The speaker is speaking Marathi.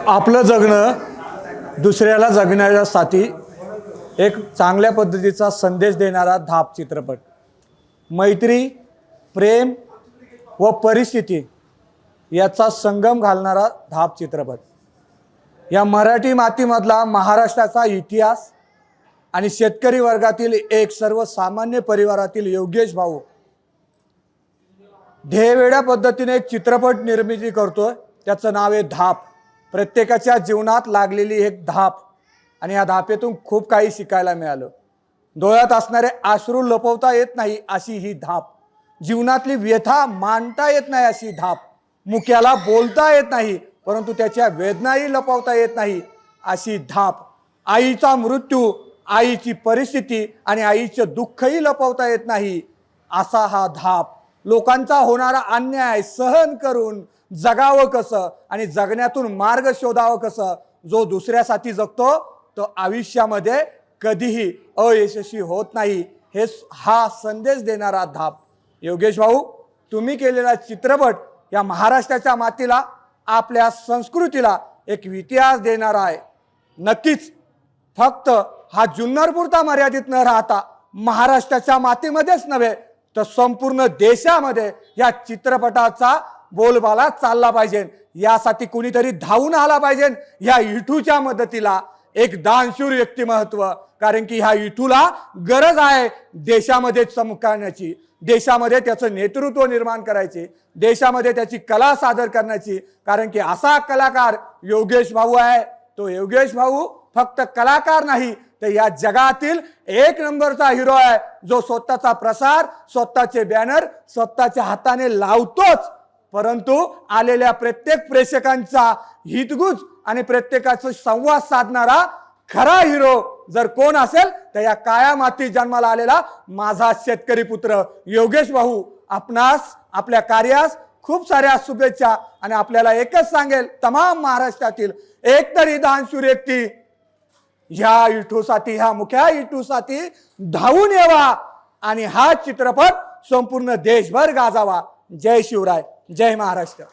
आपलं जगणं दुसऱ्याला जगण्यासाठी एक चांगल्या पद्धतीचा संदेश देणारा धाप चित्रपट. मैत्री, प्रेम व परिस्थिती याचा संगम घालणारा धाप चित्रपट. या मराठी मातीमधला महाराष्ट्राचा इतिहास आणि शेतकरी वर्गातील एक सर्वसामान्य परिवारातील योगेश भाऊ ध्येयवेड्या पद्धतीने एक चित्रपट निर्मिती करतोय. त्याचं नाव आहे धाप. प्रत्येकाच्या जीवनात लागलेली एक धाप आणि या धापेतून खूप काही शिकायला मिळालं. डोळ्यात असणारे अश्रू लपवता येत नाही अशी ही धाप, जीवनातली व्यथा मांडता येत नाही अशी धाप, मुक्याला बोलता येत नाही परंतु त्याच्या वेदनाही लपवता येत नाही अशी धाप, आईचा मृत्यू, आईची परिस्थिती आणि आईचं दुःखही लपवता येत नाही असा हा धाप. लोकांचा होणारा अन्याय सहन करून जगावं कसं आणि जगण्यातून मार्ग शोधावं कसं. जो दुसऱ्यासाठी जगतो तो आयुष्यामध्ये कधीही अयशस्वी होत नाही, हे हा संदेश देणारा धाप. योगेश भाऊ, तुम्ही केलेला चित्रपट या महाराष्ट्राच्या मातीला, आपल्या संस्कृतीला एक इतिहास देणारा आहे. नक्कीच फक्त हा जुन्नरपुरता मर्यादित न राहता महाराष्ट्राच्या मातीमध्येच नव्हे तर संपूर्ण देशामध्ये या चित्रपटाचा बोलबाला चालला पाहिजे. यासाठी कुणीतरी धावून आला पाहिजे या इठूच्या मदतीला. एक दानशूर व्यक्तिमत्व, कारण की ह्या इठूला गरज आहे देशामध्ये चमकण्याची, देशामध्ये त्याचं नेतृत्व निर्माण करायचे, देशामध्ये त्याची कला सादर करण्याची. कारण की असा कलाकार योगेश भाऊ आहे. तो योगेश भाऊ फक्त कलाकार नाही तर या जगातील एक नंबरचा हिरो आहे, जो स्वतःचा प्रसार, स्वतःचे बॅनर स्वतःच्या हाताने लावतोच, परंतु आलेल्या प्रत्येक प्रेक्षकांचा हितगुज आणि प्रत्येकाचा संवाद साधणारा खरा हिरो जर कोण असेल तर या काळ्या मातीत जन्माला आलेला माझा शेतकरी पुत्र योगेश भाऊ. आपणास, आपल्या कार्यास खूप साऱ्या शुभेच्छा. आणि आपल्याला एकच सांगेल, तमाम महाराष्ट्रातील एकतरी दानशूर व्यक्ती ह्या इठूसाठी, ह्या मुख्या इठूसाठी धावून यावा आणि हा चित्रपट संपूर्ण देशभर गाजावा. जय शिवराय, जय महाराष्ट्र.